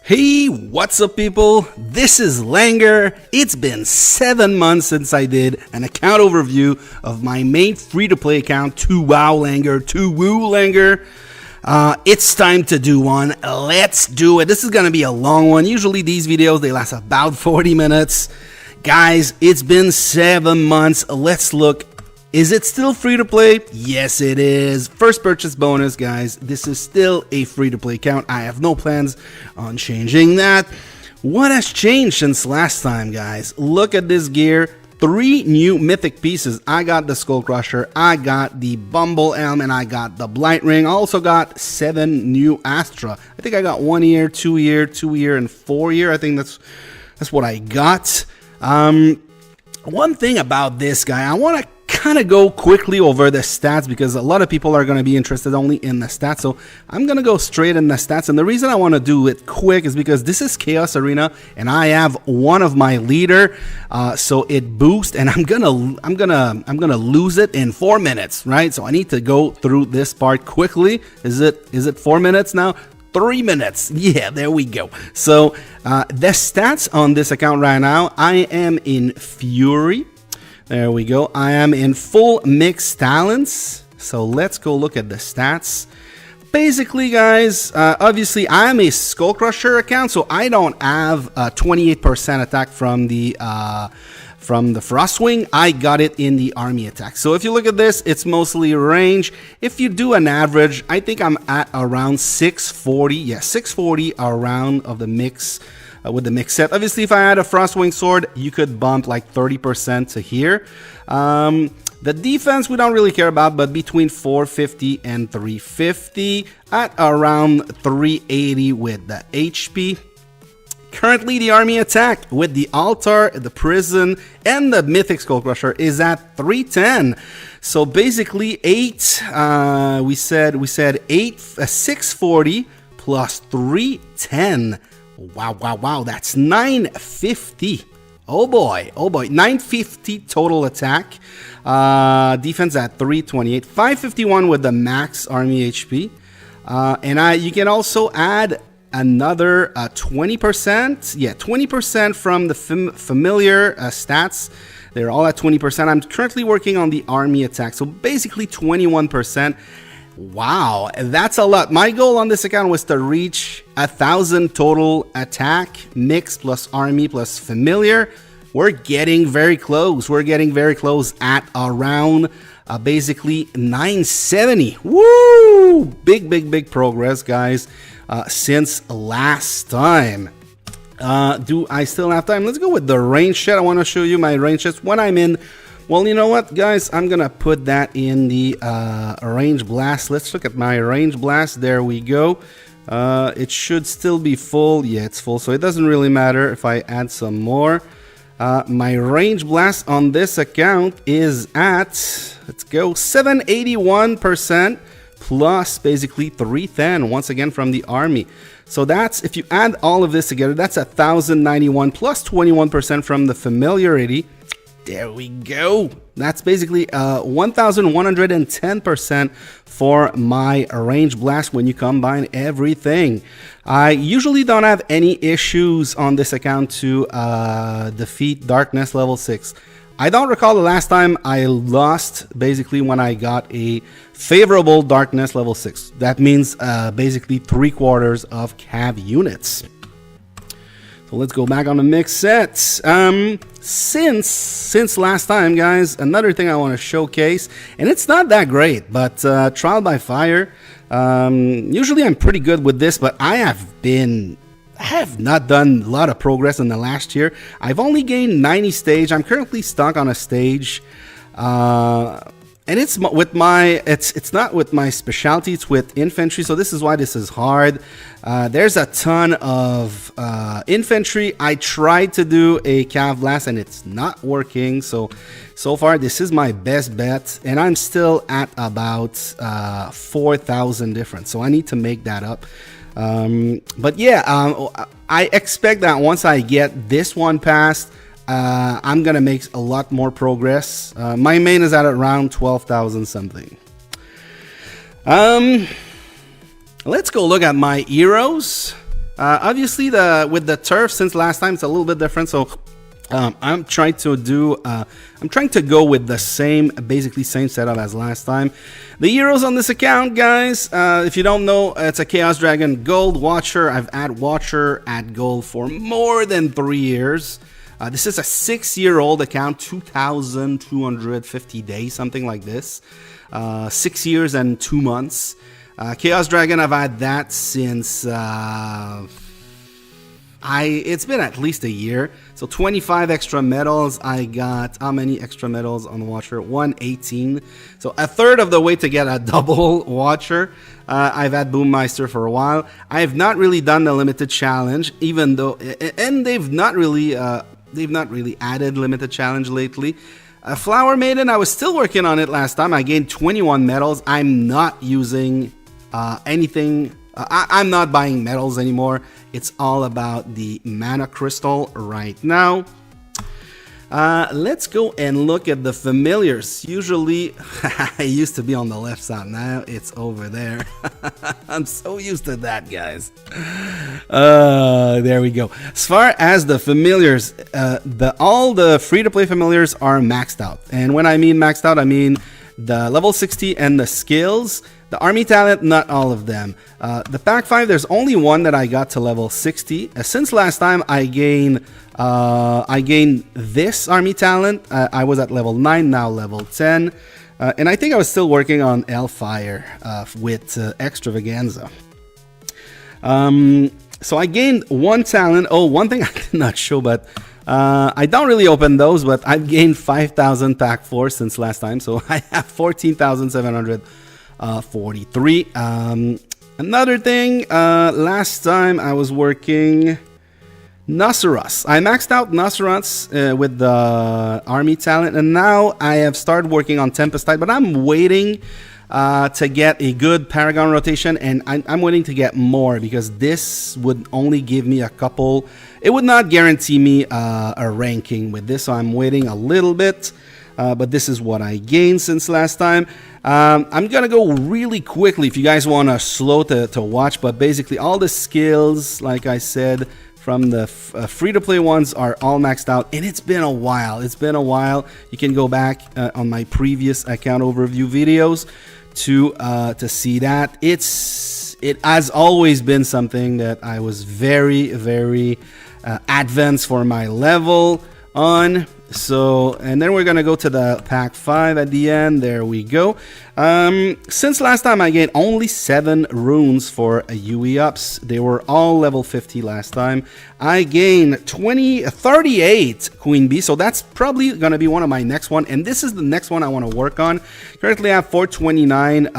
Hey, what's up people? This is Langer. It's been 7 months since I did an account overview of my main free-to-play account, 2WoW Langer, 2Woo Langer. It's time to do one. Let's do it. This is going to be a long one. Usually these videos, they last about 40 minutes. Guys, it's been 7 months. Let's look. Is it still free to play? Yes, it is. First purchase bonus, guys. This is still a free to play account. I have no plans on changing that. What has changed since last time, guys? Look at this gear. 3 new mythic pieces. I got the Skull Crusher, I got the Bumble Elm, and I got the Blight Ring. I also got 7 new Astra. I think I got 1 year, 2 year, 2 year, and 4 year. I think that's what I got. One thing about this guy, I want to kind of go quickly over the stats because a lot of people are going to be interested only in the stats. So I'm going to go straight in the stats. And the reason I want to do it quick is because this is Chaos Arena and I have one of my leader. So it boosts and I'm going to lose it in 4 minutes, right? So I need to go through this part quickly. Is it 4 minutes now? 3 minutes. Yeah, there we go. So the stats on this account right now, I am in Fury. There we go. I am in full mixed talents. So let's go look at the stats. Basically, guys, obviously I am a Skull Crusher account, so I don't have 28% attack from the Frostwing. I got it in the army attack. So if you look at this, it's mostly range. If you do an average, I think I'm at around 640. Yeah, 640 around of the mix. With the mix set. Obviously, if I had a Frostwing sword, you could bump like 30% to here. The defense we don't really care about, but between 450 and 350 at around 380 with the HP. Currently, the army attack with the altar, the prison, and the mythic Skull Crusher is at 310. So basically, 8. We said 8, 640 plus 310. Wow, that's 950. Oh boy, 950 total attack. Defense at 328, 551 with the max army HP. And you can also add another 20%. Yeah, 20% from the familiar stats. They're all at 20%. I'm currently working on the army attack, so basically 21%. Wow, that's a lot. My goal on this account was to reach 1,000 total attack, mix plus army plus familiar. We're getting very close. We're getting very close at around basically 970. Woo! Big progress, guys, since last time. Do I still have time? Let's go with the range set. I want to show you my range sets when I'm in. Well, you know what, guys? I'm going to put that in the range blast. Let's look at my range blast. There we go. It should still be full. Yeah, it's full, so it doesn't really matter if I add some more. My range blast on this account is at, let's go, 781% plus basically 310, once again from the army. So that's, if you add all of this together, that's 1,091 plus 21% from the familiarity. There we go. That's basically 1,110% for my range blast when you combine everything. I usually don't have any issues on this account to defeat Darkness level 6. I don't recall the last time I lost basically when I got a favorable Darkness level 6. That means basically 3/4 of cav units. So let's go back on the mix sets. Since last time, guys, another thing I want to showcase, and it's not that great, but Trial by Fire. Usually I'm pretty good with this, but I have not done a lot of progress in the last year. I've only gained 90 stage. I'm currently stuck on a stage. And it's with my, it's not with my specialty, it's with infantry, so this is why this is hard. There's a ton of infantry. I tried to do a cav blast and it's not working, so far this is my best bet, and I'm still at about 4,000 difference, so I need to make that up. But yeah, I expect that once I get this one passed, I'm gonna make a lot more progress. My main is at around 12,000 something. Let's go look at my heroes. Obviously, with the turf, since last time, it's a little bit different. So I'm trying to go with the same, basically same setup as last time. The heroes on this account, guys, if you don't know, it's a Chaos Dragon Gold Watcher. I've had Watcher at Gold for more than 3 years. This is a 6-year-old account, 2,250 days, something like this. 6 years and 2 months. Chaos Dragon, I've had that since it's been at least a year. So 25 extra medals. I got how many extra medals on Watcher? 118. So a third of the way to get a double Watcher. I've had Boommeister for a while. I have not really done the limited challenge, even though, and they've not really added limited challenge lately. Flower Maiden, I was still working on it last time. I gained 21 medals. I'm not using anything. I'm not buying medals anymore. It's all about the mana crystal right now. Let's go and look at the familiars. Usually, I used to be on the left side. Now it's over there. I'm so used to that, guys. There we go. As far as the familiars, all the free-to-play familiars are maxed out. And when I mean maxed out, I mean the level 60 and the skills. The army talent, not all of them. The pack 5, there's only one that I got to level 60. Since last time, I gained this army talent. I was at level 9, now level 10. And I think I was still working on Hellfire with Extravaganza. So I gained one talent. Oh, one thing I did not show, but I don't really open those, but I've gained 5,000 pack 4 since last time. So I have 14,743. Another thing, last time I was working Nosferatu. I maxed out Nosferatu with the army talent, and now I have started working on Tempestite, but I'm waiting to get a good Paragon rotation, and I'm waiting to get more because this would only give me a couple. It would not guarantee me a ranking with this, so I'm waiting a little bit. But this is what I gained since last time. I'm gonna go really quickly if you guys want to slow to watch, but basically all the skills, like I said, from the free-to-play ones are all maxed out, and it's been a while. You can go back on my previous account overview videos to see that. It has always been something that I was very, very advanced for my level on. So, and then we're gonna go to the pack 5 at the end. There we go. Since last time I gained only 7 runes for UE ups. They were all level 50 last time. I gained 38 Queen Bee, so that's probably gonna be one of my next one, and this is the next one I want to work on. Currently I have 429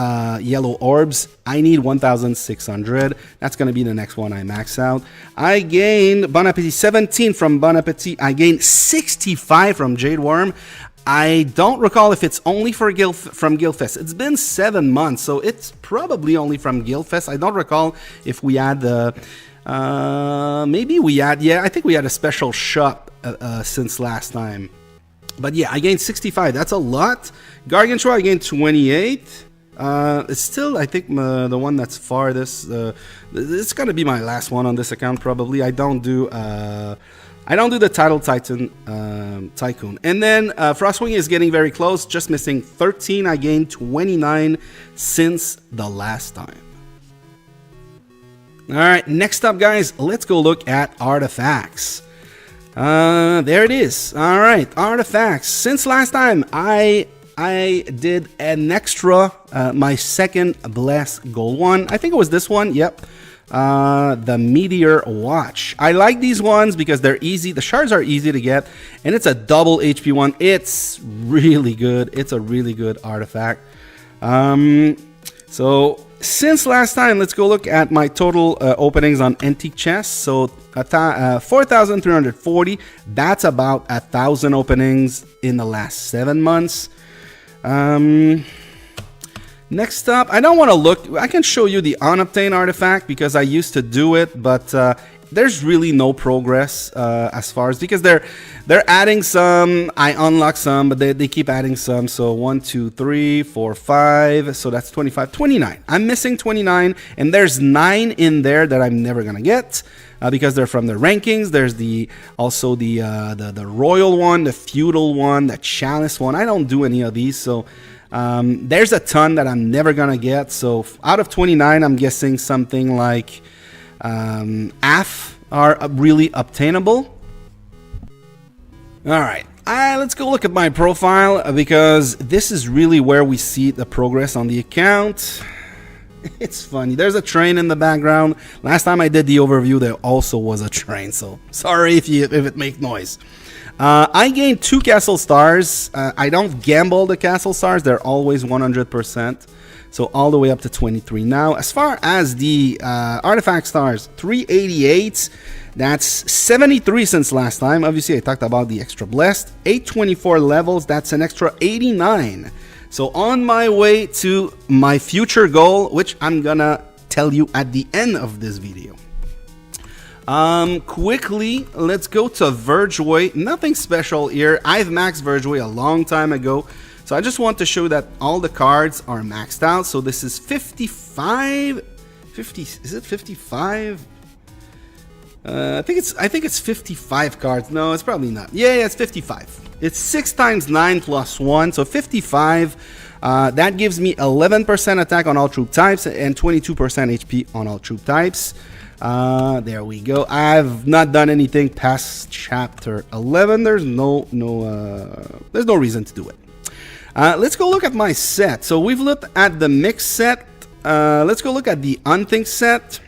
yellow orbs. I need 1,600. That's gonna be the next one I max out. I gained Bon Appetit 17 from Bon Appetit. I gained 65 from Jade Worm. I don't recall if it's only from Guildfest. It's been 7 months, so it's probably only from Guildfest. I don't recall if we had the maybe we had, yeah, I think we had a special shop since last time. But yeah, I gained 65. That's a lot. Gargantua, I gained 28. It's still, I think, the one that's farthest. It's gonna be my last one on this account probably. I don't do the Title Titan Tycoon. And then Frostwing is getting very close, just missing 13. I gained 29 since the last time. All right, next up, guys, let's go look at artifacts. There it is. All right, artifacts. Since last time, I did an extra, my second blessed gold one. I think it was this one. Yep. The Meteor Watch. I like these ones because they're easy. The shards are easy to get, and it's a double HP one. It's really good. It's a really good artifact. So since last time, let's go look at my total openings on antique chests. So 4,340. That's about 1,000 openings in the last 7 months. Next up, I don't want to look. I can show you the unobtained artifact because I used to do it, but there's really no progress as far as, because they're adding some. I unlock some, but they keep adding some. So 1, 2, 3, 4, 5. So that's 25, 29. I'm missing 29, and there's 9 in there that I'm never gonna get. Because they're from the rankings. There's also the royal one, the feudal one, the chalice one. I don't do any of these, so there's a ton that I'm never gonna get. So out of 29, I'm guessing something like half are really obtainable. All right, let's go look at my profile, because this is really where we see the progress on the account. It's funny. There's a train in the background. Last time I did the overview, there also was a train. So sorry if it makes noise. I gained 2 castle stars. I don't gamble the castle stars. They're always 100%. So all the way up to 23. Now, as far as the artifact stars, 388. That's 73 since last time. Obviously, I talked about the extra blessed. 824 levels. That's an extra 89. So on my way to my future goal, which I'm gonna tell you at the end of this video. Quickly, let's go to vergeway. Nothing special here. I've maxed vergeway a long time ago. So I just want to show that all the cards are maxed out. So this is 55, 50, is it 55? I think it's 55 cards. No, it's probably not. Yeah, it's 55. It's 6 times 9 plus 1, so 55. That gives me 11% attack on all troop types and 22% HP on all troop types. There we go. I've not done anything past chapter 11. There's no reason to do it. Let's go look at my set. So we've looked at the mixed set. Let's go look at the unthink set.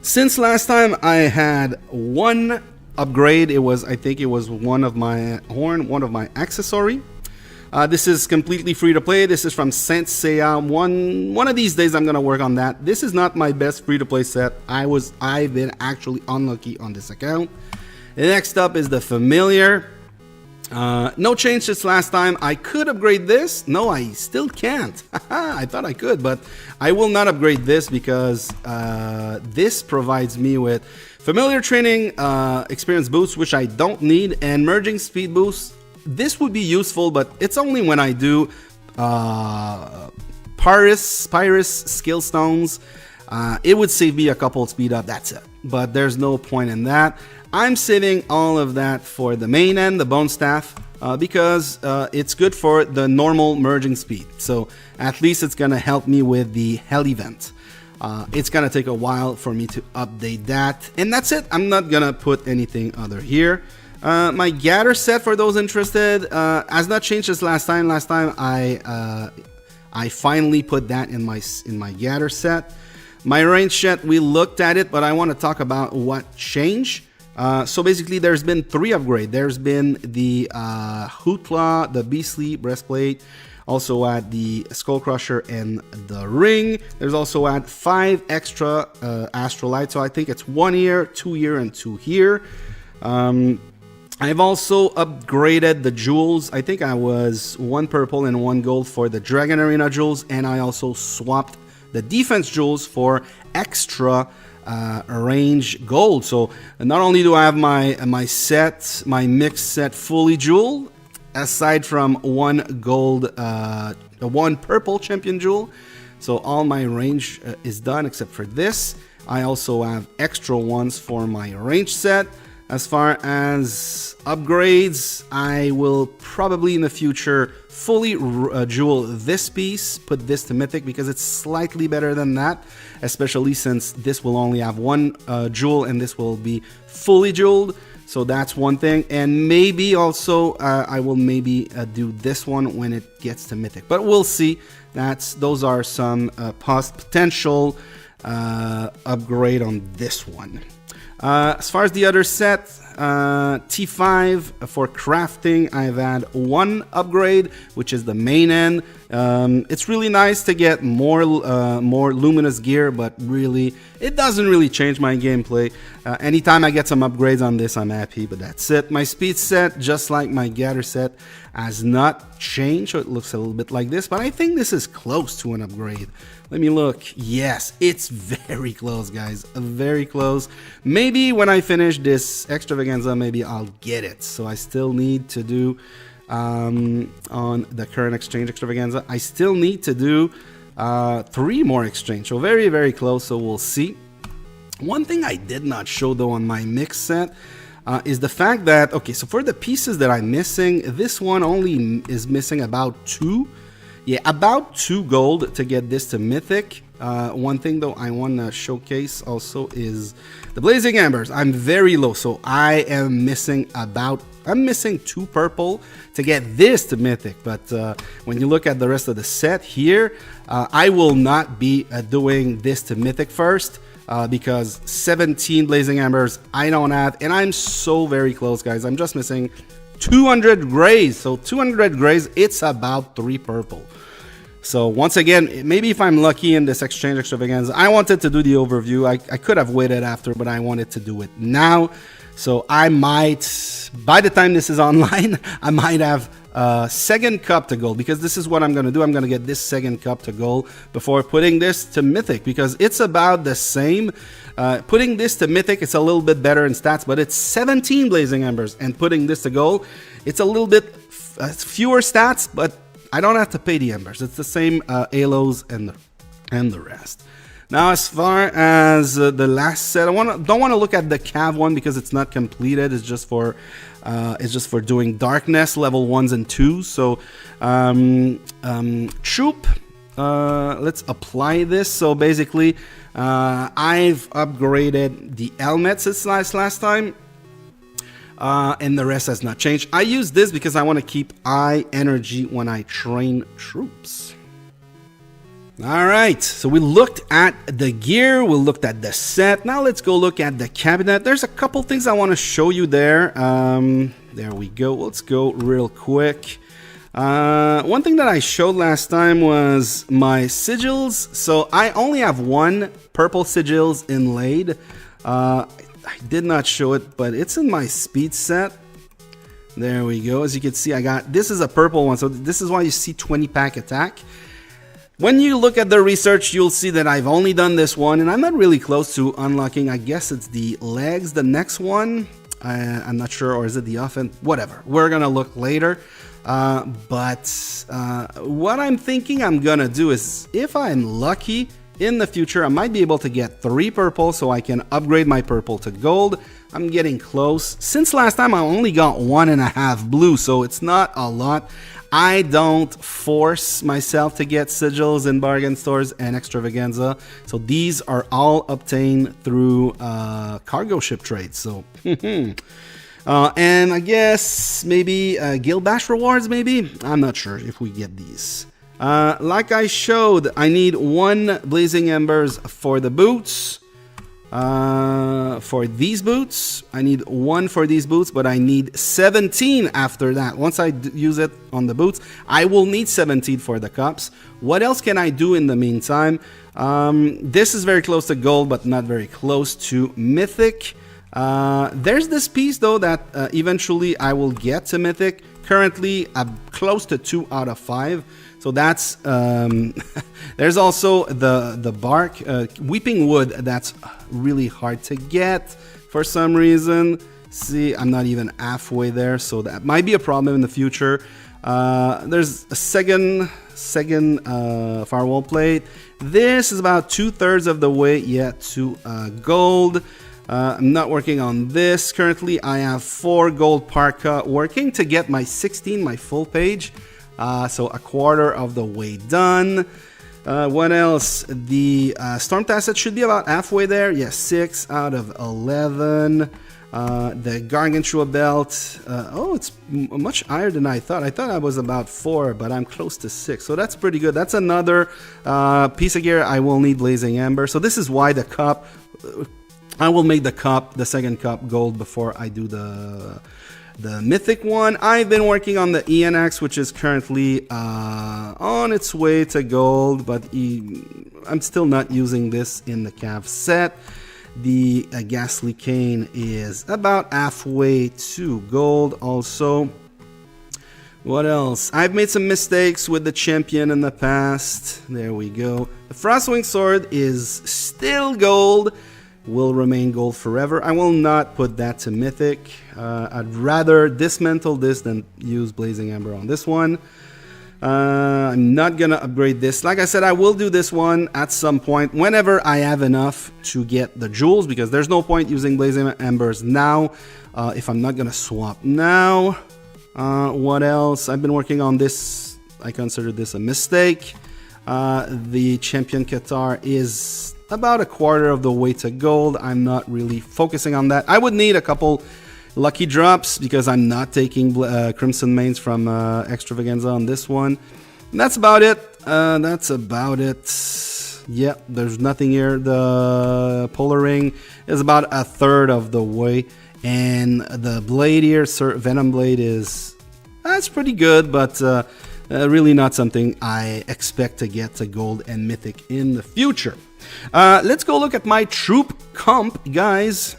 Since last time I had 1 upgrade. I think it was one of my horn, one of my accessory. This is completely free to play. This is from Saint Seiya. One of these days I'm gonna work on that. This is not my best free to play set. I've been actually unlucky on this account. Next up is the familiar. No change since last time. I could upgrade this. No, I still can't. I thought I could, but I will not upgrade this because this provides me with familiar training experience boost, which I don't need, and merging speed boost. This would be useful, but it's only when I do Pyrus skill stones. It would save me a couple speed up, that's it. But there's no point in that. I'm saving all of that for the main end, the bone staff, because it's good for the normal merging speed. So at least it's gonna help me with the hell event. It's gonna take a while for me to update that, and that's it. I'm not gonna put anything other here. My gather set, for those interested, has not changed since last time. Last time I finally put that in my gather set. My range set, we looked at it, but I want to talk about what changed. So basically, there's been 3 upgrades. There's been the Hootla, the Beastly breastplate, also add the Skull Crusher and the ring. There's also add 5 extra Astrolight. So I think it's 1 here, 2 here, and 2 here. I've also upgraded the jewels. I think I was 1 purple and 1 gold for the Dragon Arena jewels, and I also swapped the defense jewels for extra range gold. So not only do I have my mixed set fully jeweled, aside from 1 gold, 1 purple champion jewel. So all my range is done except for this. I also have extra ones for my range set. As far as upgrades, I will probably in the future fully jewel this piece, put this to mythic because it's slightly better than that, especially since this will only have 1 jewel and this will be fully jeweled. So that's one thing, and maybe also I will maybe do this one when it gets to mythic, but we'll see. Those are some potential upgrade on this one. As far as the other set, T5 for crafting, I've had 1 upgrade, which is the main end. It's really nice to get more luminous gear, but really, it doesn't really change my gameplay. Anytime I get some upgrades on this, I'm happy, but that's it. My speed set, just like my gather set, has not changed, so it looks a little bit like this, but I think this is close to an upgrade. Let me look. Yes, it's very close, guys. Very close. Maybe when I finish this extravaganza, maybe I'll get it. So I still need to do, on the current exchange extravaganza, I still need to do 3 more exchange. So very, very close. So we'll see. One thing I did not show, though, on my mix set is the fact that, okay, so for the pieces that I'm missing, this one only is missing about 2. Yeah, about 2 gold to get this to mythic. One thing though I want to showcase also is the blazing embers. I'm very low, so I am missing I'm missing 2 purple to get this to mythic. But when you look at the rest of the set here, I will not be doing this to mythic first. Because 17 blazing embers I don't have, and I'm so very close, guys. I'm just missing 200 grays. So 200 grays, it's about 3 purple. So once again, maybe if I'm lucky in this exchange extravaganza, I wanted to do the overview. I could have waited after, but I wanted to do it now. So I might, by the time this is online, I might have second cup to gold, because this is what I'm going to do. I'm going to get this second cup to gold before putting this to mythic, because it's about the same. Putting this to mythic, it's a little bit better in stats, but it's 17 blazing embers, and putting this to gold, it's a little bit fewer stats, but I don't have to pay the embers. It's the same halos and the rest. Now, as far as the last set, don't want to look at the cav one because it's not completed. It's just for doing darkness level 1s and 2s. So troop. Let's apply this. So basically, I've upgraded the helmet since last time. And the rest has not changed. I use this because I want to keep high energy when I train troops. Alright, so we looked at the gear, we looked at the set. Now let's go look at the cabinet. There's a couple things I want to show you there. There we go. Let's go real quick. One thing that I showed last time was my sigils. So I only have 1 purple sigils inlaid. I did not show it, but it's in my speed set. There we go. As you can see, this is a purple one. So this is why you see 20 pack attack. When you look at the research, you'll see that I've only done this one, and I'm not really close to unlocking. I guess it's the legs, the next one. I'm not sure, or is it the offense? Whatever. We're gonna look later. But what I'm thinking I'm gonna do is, if I'm lucky in the future, I might be able to get 3 purple, so I can upgrade my purple to gold. I'm getting close. Since last time, I only got 1.5 blue, so it's not a lot. I don't force myself to get sigils in bargain stores and extravaganza. So these are all obtained through cargo ship trades. So, and I guess maybe guild bash rewards, maybe? I'm not sure if we get these. Like I showed, I need 1 blazing embers for the boots. For these boots, I need 1 for these boots, but I need 17 after that. Once I use it on the boots, I will need 17 for the cups. What else can I do in the meantime? This is very close to gold, but not very close to mythic. There's this piece though that eventually I will get to mythic. Currently, I'm close to 2 out of 5. So that's there's also the bark, weeping wood. That's really hard to get for some reason. See, I'm not even halfway there, so that might be a problem in the future. There's a second firewall plate. This is about 2/3 of the way yet to gold. I'm not working on this currently. I have 4 gold parka working to get my 16, my full page. So 1/4 of the way done. What else? The storm tacet should be about halfway there. Yes, 6 out of 11. The gargantua belt. Oh, it's much higher than I thought. I thought I was about 4, but I'm close to 6. So that's pretty good. That's another piece of gear I will need blazing ember. So this is why the cup. I will make the second cup gold before I do the mythic one. I've been working on the ENX, which is currently on its way to gold, but I'm still not using this in the cav set. The ghastly cane is about halfway to gold also. What else? I've made some mistakes with the champion in the past. There we go. The Frostwing Sword is still gold. Will remain gold forever. I will not put that to Mythic. I'd rather dismantle this than use Blazing Ember on this one. I'm not gonna upgrade this. Like I said, I will do this one at some point whenever I have enough to get the jewels, because there's no point using Blazing Embers now if I'm not gonna swap now. What else? I've been working on this. I consider this a mistake. The Champion Qatar is about a quarter of the way to gold. I'm not really focusing on that. I would need a couple lucky drops because I'm not taking Crimson Mains from Extravaganza on this one. And that's about it. Yeah, there's nothing here. The Polar Ring is about a third of the way. And the blade here, Venom Blade, that's pretty good, but really not something I expect to get to gold and mythic in the future. Let's go look at my troop comp, guys.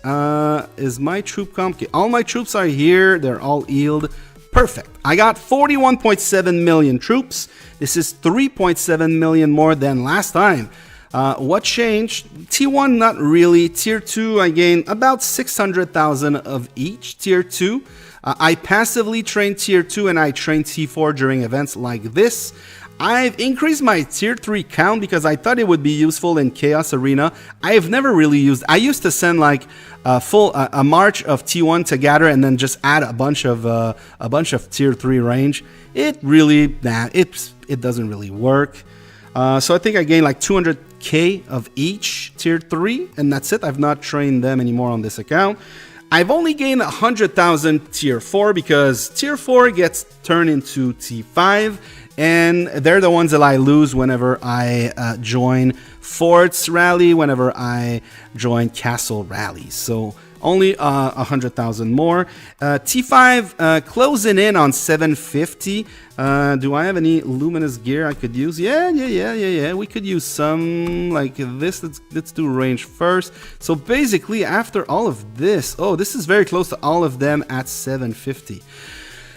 Is my troop comp? Okay, all my troops are here. They're all healed. Perfect. I got 41.7 million troops. This is 3.7 million more than last time. What changed? T1, not really. Tier 2, I gained about 600,000 of each. Tier 2. I passively train Tier 2 and I train T4 during events like this. I've increased my Tier 3 count because I thought it would be useful in Chaos Arena. I've never really used... I used to send like a march of T1 to gather and then just add a bunch of Tier 3 range. It really... it doesn't really work. So I think I gained like 200k of each Tier 3 and that's it. I've not trained them anymore on this account. I've only gained 100,000 Tier 4 because Tier 4 gets turned into T5 and they're the ones that I lose whenever I join Forts Rally, whenever I join Castle Rally. So only 100,000 more. T5 closing in on 750. Do I have any luminous gear I could use? Yeah. We could use some like this. Let's do range first. So basically, after all of this, oh, this is very close to all of them at 750.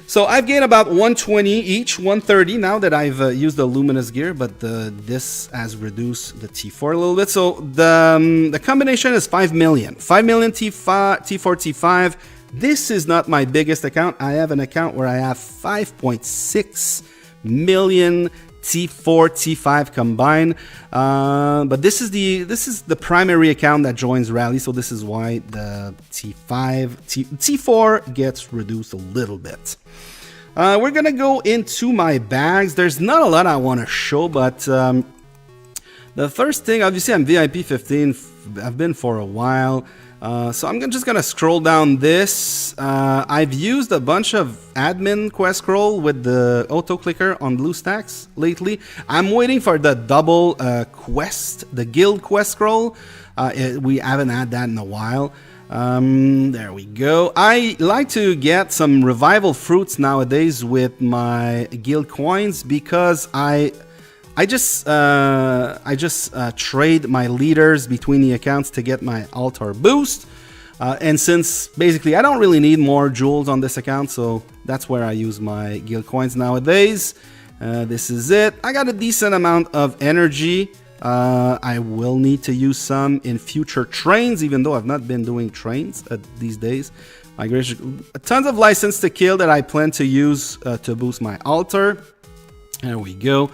So I've gained about 120 each, 130 now that I've used the luminous gear, but this has reduced the T4 a little bit. So the combination is 5 million. 5 million T4, T5. This is not my biggest account. I have an account where I have 5.6 million T4, T5 combined. But this is the primary account that joins Rally, so this is why the T4 gets reduced a little bit. We're gonna go into my bags. There's not a lot I want to show, but the first thing, obviously, I'm VIP 15. I've been for a while. So I'm just gonna scroll down this. I've used a bunch of admin quest scroll with the auto clicker on BlueStacks lately. I'm waiting for the double quest, the guild quest scroll. We haven't had that in a while. There we go. I like to get some revival fruits nowadays with my guild coins because I just trade my leaders between the accounts to get my altar boost. And since basically I don't really need more jewels on this account, so that's where I use my guild coins nowadays. This is it. I got a decent amount of energy. I will need to use some in future trains, even though I've not been doing trains these days. Migration, tons of license to kill that I plan to use to boost my altar. There we go.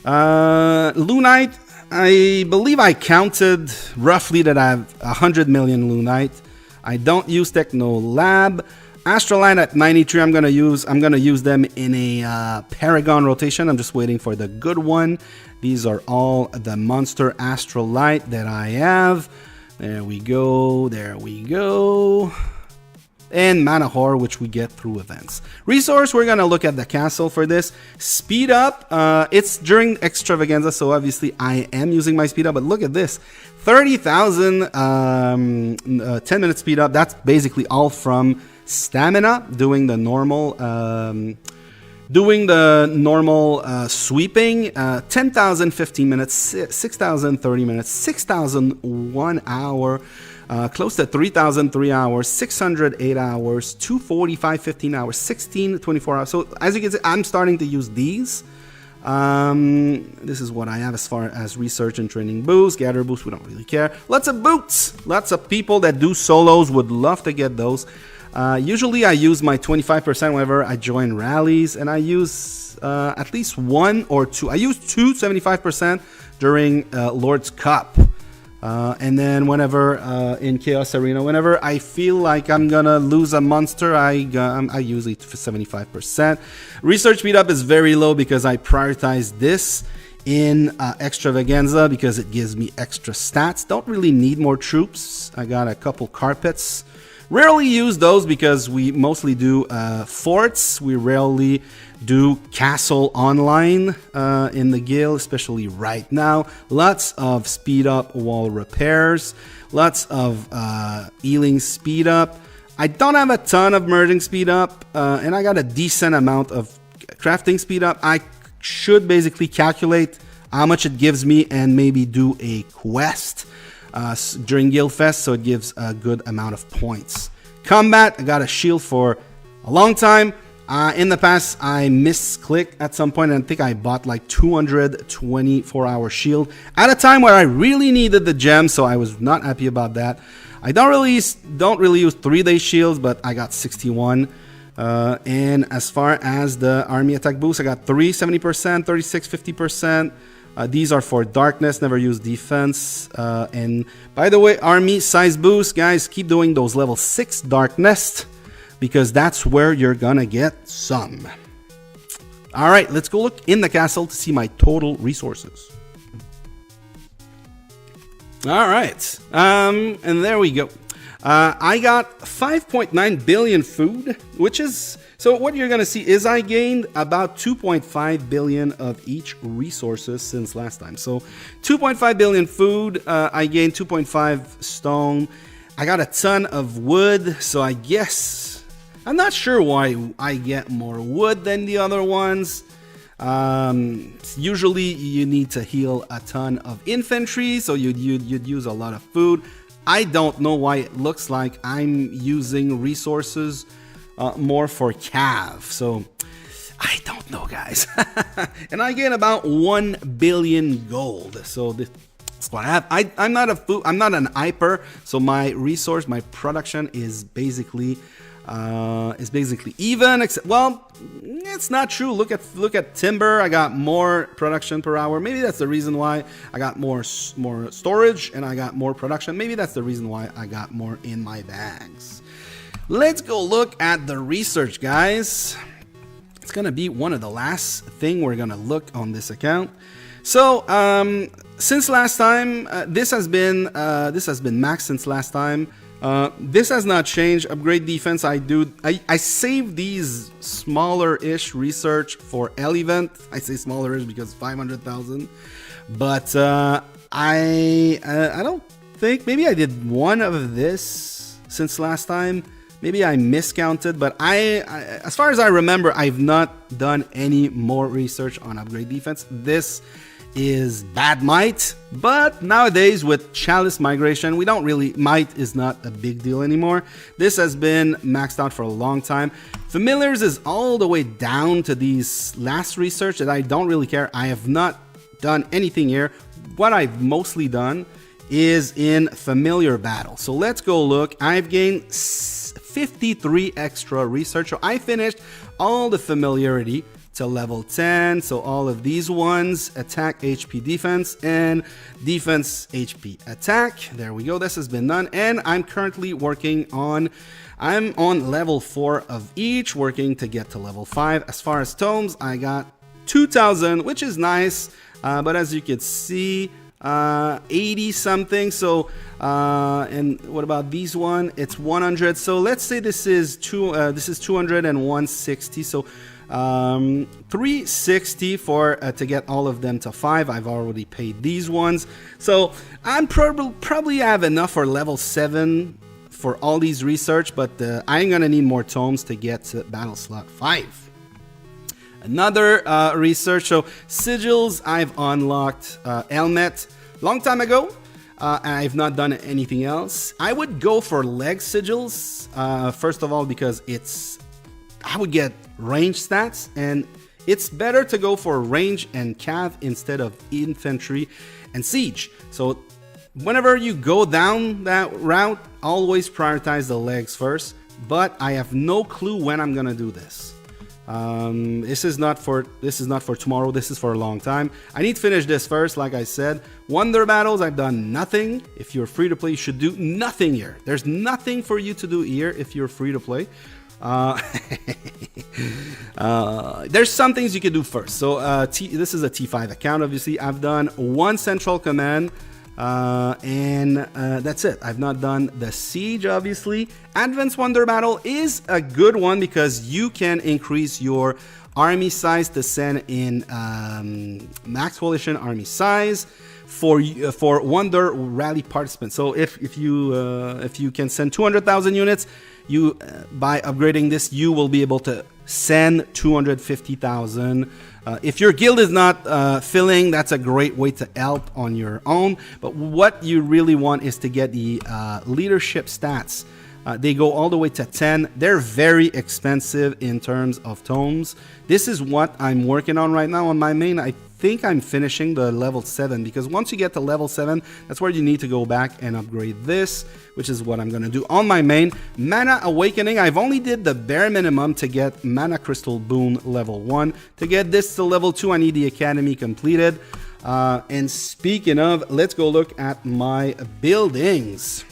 Lunite, I believe I counted roughly that I have 100 million Lunite. I don't use Techno Lab. Astrolite at 93. I'm gonna use them in a Paragon rotation. I'm just waiting for the good one. These are all the monster Astrolite that I have. There we go. And Mana Horror, which we get through events. Resource, we're gonna look at the castle for this. Speed up, it's during Extravaganza, so obviously I am using my speed up, but look at this. 30,000 10-minute speed up. That's basically all from stamina, doing the normal sweeping. 10,000 15 minutes, 6,000 30 minutes, 6,000 1 hour. close to 3,003 hours, 608 hours, 245, 15 hours, 16, 24 hours. So as you can see, I'm starting to use these. This is what I have as far as research and training boosts. Gather boosts, we don't really care. Lots of boots. Lots of people that do solos would love to get those. Usually I use my 25% whenever I join rallies, and I use at least one or two. I use two 75% during Lord's Cup. And then whenever in Chaos Arena, whenever I feel like I'm gonna lose a monster, I usually 75%. Research speed up is very low because I prioritize this in Extravaganza because it gives me extra stats. Don't really need more troops. I got a couple carpets. Rarely use those because we mostly do forts. We rarely do castle online in the guild, especially right now. Lots of speed up wall repairs, lots of healing speed up. I don't have a ton of merging speed up, and I got a decent amount of crafting speed up. I should basically calculate how much it gives me and maybe do a quest during Guild Fest, so it gives a good amount of points. Combat, I got a shield for a long time. In the past, I misclicked at some point, and I think I bought like 224-hour shield at a time where I really needed the gem, so I was not happy about that. I don't really use 3-day shields, but I got 61. And as far as the army attack boost, I got 3 70%, 36 50%. These are for darkness, never use defense. And by the way, army size boost, guys, keep doing those level 6 darkness, because that's where you're gonna get some. All right, let's go look in the castle to see my total resources. All right, and there we go. I got 5.9 billion food, which is, so what you're gonna see is I gained about 2.5 billion of each resources since last time. So 2.5 billion food, I gained 2.5 stone. I got a ton of wood, so I guess, I'm not sure why I get more wood than the other ones. Usually you need to heal a ton of infantry, so you'd use a lot of food. I don't know why it looks like I'm using resources more for cav, so I don't know, guys. And I get about 1 billion gold, so that's what I have. I'm not an hyper, so my resource, my production is basically even, except, well, it's not true. Look at timber. I got more production per hour. Maybe that's the reason why I got more storage and I got more production. Maybe that's the reason why I got more in my bags. Let's go look at the research, guys. It's gonna be one of the last thing we're gonna look on this account. So since last time, this has been maxed since last time. This has not changed. Upgrade defense, I save these smaller-ish research for L event. I say smaller-ish because 500,000. But I don't think, maybe I did one of this since last time. Maybe I miscounted, but I as far as I remember, I've not done any more research on upgrade defense. This is bad might, but nowadays with Chalice migration, we don't really, might is not a big deal anymore. This has been maxed out for a long time. Familiars is all the way down to these last research that I don't really care. I have not done anything here. What I've mostly done is in familiar battle. So let's go look. I've gained 53 extra research. So I finished all the familiarity to level 10. So all of these ones, attack, HP, defense, and defense, HP, attack. There we go. This has been done. And I'm currently working on, I'm on level 4 of each, working to get to level 5. As far as tomes, I got 2,000, which is nice. But as you can see, 80 something. So and what about these one? It's 100. So let's say this is 200 and 160. So 360 for to get all of them to 5. I've already paid these ones, so I'm probably have enough for level 7 for all these research, but I'm gonna need more tomes to get to battle slot 5. Another research, so sigils, I've unlocked helmet long time ago. I've not done anything else. I would go for leg sigils, first of all, because I would get range stats, and it's better to go for range and cav instead of infantry and siege. So whenever you go down that route, always prioritize the legs first, but I have no clue when I'm gonna do this. This is not for tomorrow. This is for a long time. I need to finish this first. Like I said, wonder battles, I've done nothing. If you're free to play, you should do nothing here. There's nothing for you to do here if you're free to play. There's some things you can do first. So this is a T5 account. Obviously, I've done one central command. And that's it. I've not done the siege, obviously. Advanced Wonder Battle is a good one because you can increase your army size to send in max coalition army size for Wonder Rally participants. So if you can send 200,000 units, you by upgrading this, you will be able to send 250,000. If your guild is not filling, that's a great way to help on your own. But what you really want is to get the leadership stats. They go all the way to 10. They're very expensive in terms of tomes. This is what I'm working on right now on my main. I think I'm finishing the level 7, because once you get to level 7, that's where you need to go back and upgrade this, which is what I'm going to do on my main. Mana Awakening, I've only did the bare minimum to get Mana Crystal Boon level 1. To get this to level 2, I need the Academy completed. And speaking of, let's go look at my buildings.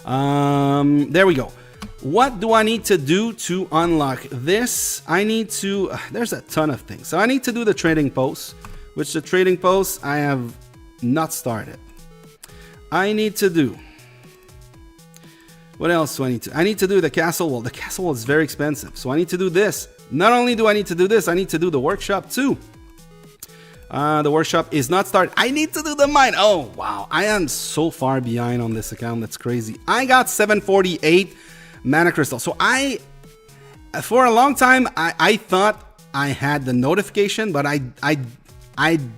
There we go. What do I need to do to unlock this? I need to, there's a ton of things. So I need to do the trading post, which the trading post I have not started. I need to do, what else do I need to? I need to do the castle wall. The castle wall is very expensive. So I need to do this. Not only do I need to do this, I need to do the workshop too. The workshop is not started. I need to do the mine. Oh, wow. I am so far behind on this account. That's crazy. I got 748 mana crystal. So for a long time, I thought I had the notification, but I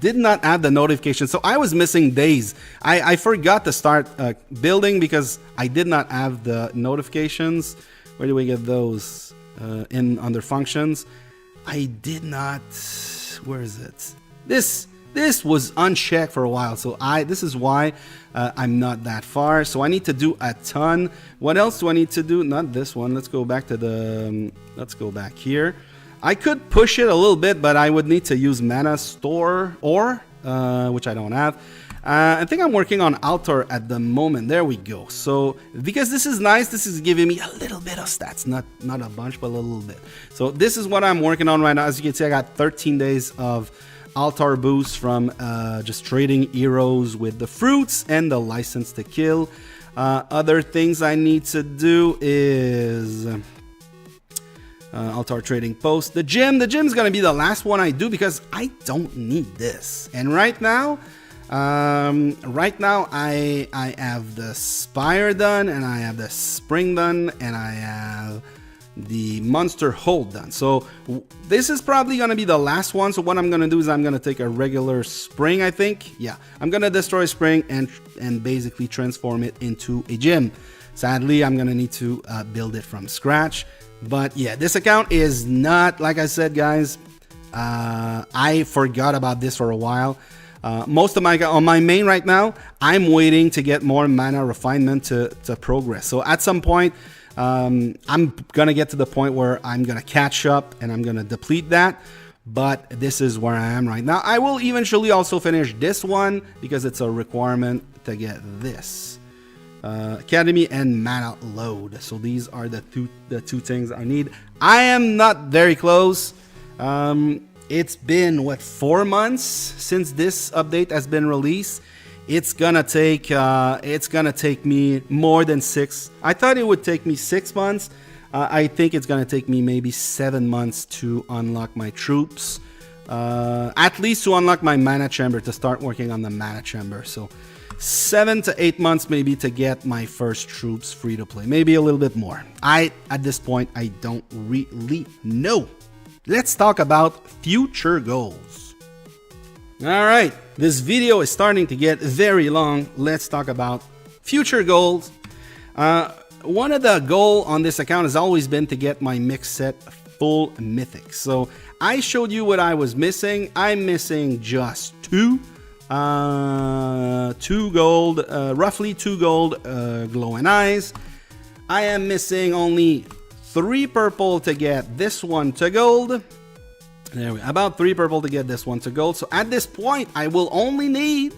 did not have the notification. So I was missing days. I forgot to start building because I did not have the notifications. Where do we get those? Under functions. I did not. Where is it? This was unchecked for a while, so this is why I'm not that far. So I need to do a ton. What else do I need to do? Not this one. Let's go back to the. Let's go back here. I could push it a little bit, but I would need to use mana store or which I don't have. I think I'm working on altar at the moment. There we go. So because this is nice, this is giving me a little bit of stats, not a bunch, but a little bit. So this is what I'm working on right now. As you can see, I got 13 days of altar boost from just trading heroes with the fruits and the license to kill. Other things I need to do is altar trading post. The gym's gonna be the last one I do because I don't need this. And right now I have the spire done, and I have the spring done, and I have the monster hold done. So this is probably going to be the last one. So what I'm going to do is I'm going to take a regular spring, I think. Yeah, I'm going to destroy spring and basically transform it into a gym. Sadly, I'm going to need to build it from scratch. But yeah, this account is not, like I said, guys, I forgot about this for a while. Most of on my main right now, I'm waiting to get more mana refinement to progress. So at some point, I'm gonna get to the point where I'm gonna catch up and I'm gonna deplete that, but this is where I am right now. I will eventually also finish this one because it's a requirement to get this Academy and mana load. So these are the two things I need. I am not very close. It's been what, 4 months since this update has been released. It's gonna take me more than 6. I thought it would take me 6 months. I think it's gonna take me maybe 7 months to unlock my troops. At least to unlock my mana chamber, to start working on the mana chamber. So 7 to 8 months maybe to get my first troops free to play. Maybe a little bit more. At this point, I don't really know. Let's talk about future goals. All right, this video is starting to get very long. Let's talk about future goals. One of the goals on this account has always been to get my mix set full mythic. So I showed you what I was missing. I'm missing just two gold, roughly 2 gold glowing eyes. I am missing only 3 purple to get this one to gold. There we go. About 3 purple to get this one to gold. So at this point, I will only need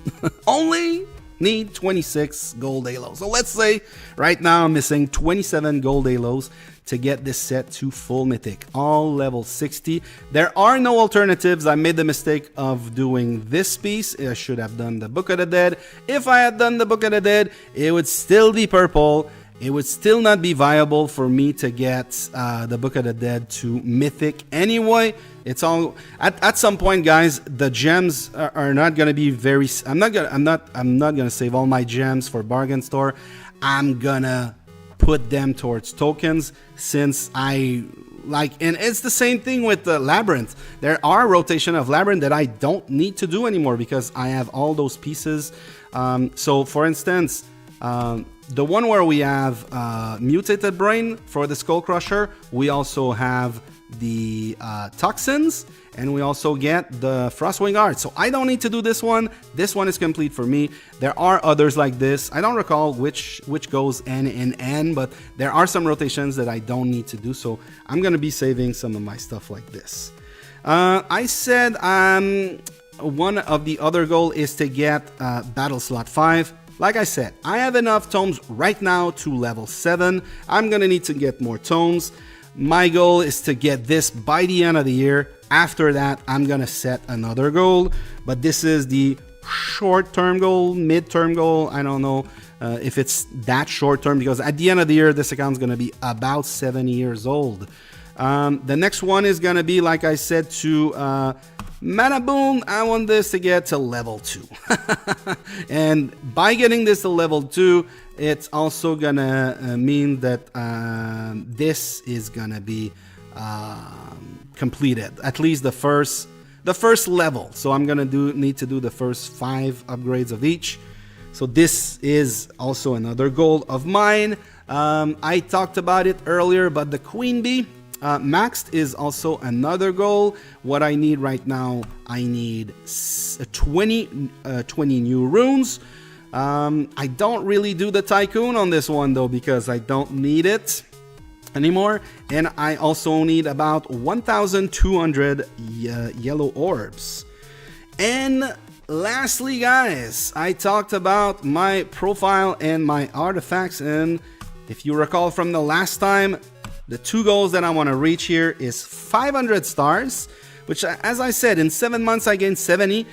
26 gold halos. So let's say right now I'm missing 27 gold halos to get this set to full mythic, all level 60. There are no alternatives. I made the mistake of doing this piece. I should have done the Book of the Dead. If I had done the Book of the Dead, it would still be purple. It would still not be viable for me to get the Book of the Dead to mythic anyway. It's all at some point, guys. The gems are not going to be very. I'm not gonna save all my gems for bargain store. I'm gonna put them towards tokens, since I like, and it's the same thing with the labyrinth. There are rotation of labyrinth that I don't need to do anymore because I have all those pieces. So for instance, the one where we have mutated brain for the skull crusher, we also have the toxins, and we also get the frostwing art. So I don't need to do this one. This one is complete for me. There are others like this. I don't recall which goes N and N, but there are some rotations that I don't need to do. So I'm gonna be saving some of my stuff like this. I said one of the other goal is to get battle slot 5. Like I said, I have enough tomes right now to level 7. I'm gonna need to get more tomes. My goal is to get this by the end of the year. After that, I'm gonna set another goal, but this is the short-term goal, mid-term goal. I don't know if it's that short-term, because at the end of the year, this account's gonna be about 7 years old. The next one is gonna be, like I said, to Mana Boon. I want this to get to level 2. And by getting this to level 2, it's also gonna mean that this is gonna be completed, at least the first level. So I'm gonna need to do the first 5 upgrades of each. So this is also another goal of mine. I talked about it earlier, but the Queen Bee maxed is also another goal. What I need right now, I need 20 new runes. I don't really do the Tycoon on this one though, because I don't need it anymore. And I also need about 1,200 yellow orbs. And lastly, guys, I talked about my profile and my artifacts. And if you recall from the last time, the 2 goals that I want to reach here is 500 stars, which, as I said, in 7 months I gained 70.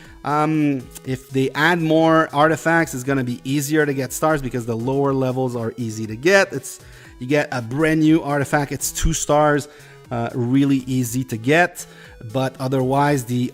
If they add more artifacts, it's going to be easier to get stars because the lower levels are easy to get. You get a brand new artifact, it's 2 stars, really easy to get. But otherwise, the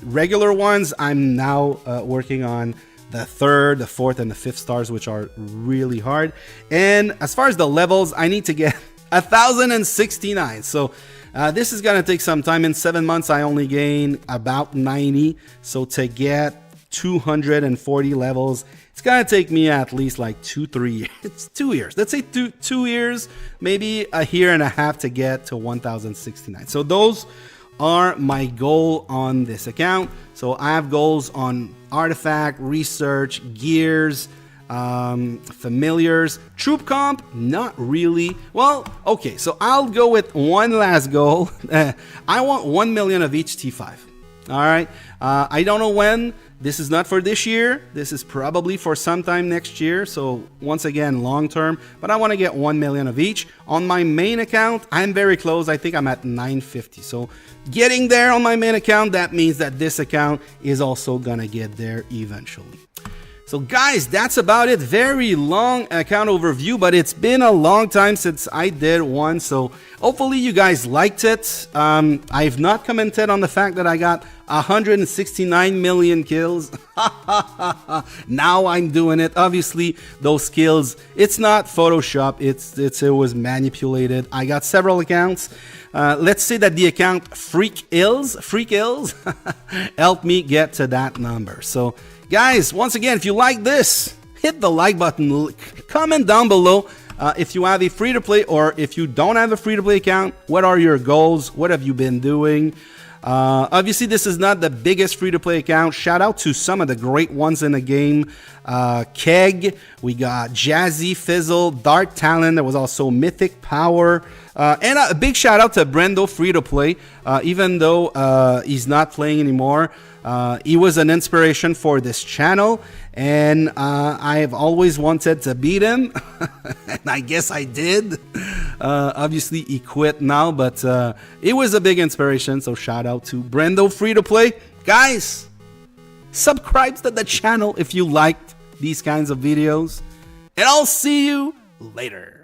regular ones, I'm now working on the 3rd, the 4th, and the 5th stars, which are really hard. And as far as the levels, I need to get 1,069. So this is gonna take some time. In 7 months, I only gain about 90. So to get 240 levels, it's gonna take me at least like 2-3 years. It's 2 years. Let's say two years, maybe a year and a half to get to 1,069. So those are my goal on this account. So I have goals on artifact, research, gears, familiars, troop comp, not really. Well, okay, so I'll go with one last goal. I want 1 million of each T5. All right, I don't know when. This is not for this year. This is probably for sometime next year. So once again, long term, but I want to get 1 million of each. On my main account, I'm very close. I think I'm at 950. So getting there on my main account, that means that this account is also gonna get there eventually. So guys, that's about it. Very long account overview, but it's been a long time since I did one, so hopefully you guys liked it. I've not commented on the fact that I got 169 million kills. Now I'm doing it. Obviously, those kills, it's not Photoshop, it was manipulated. I got several accounts. Let's say that the account Freak Ills helped me get to that number. So guys, once again, if you like this, hit the like button, comment down below if you have a free-to-play or if you don't have a free-to-play account, what are your goals? What have you been doing? Obviously, this is not the biggest free-to-play account. Shout out to some of the great ones in the game. Keg, we got Jazzy, Fizzle, Dark Talent, there was also Mythic Power, and a big shout out to Brendo free-to-play, even though he's not playing anymore. He was an inspiration for this channel, and I've always wanted to beat him, and I guess I did. Obviously, he quit now, but it was a big inspiration, so shout out to Brendo Free-to-Play. Guys, subscribe to the channel if you liked these kinds of videos, and I'll see you later.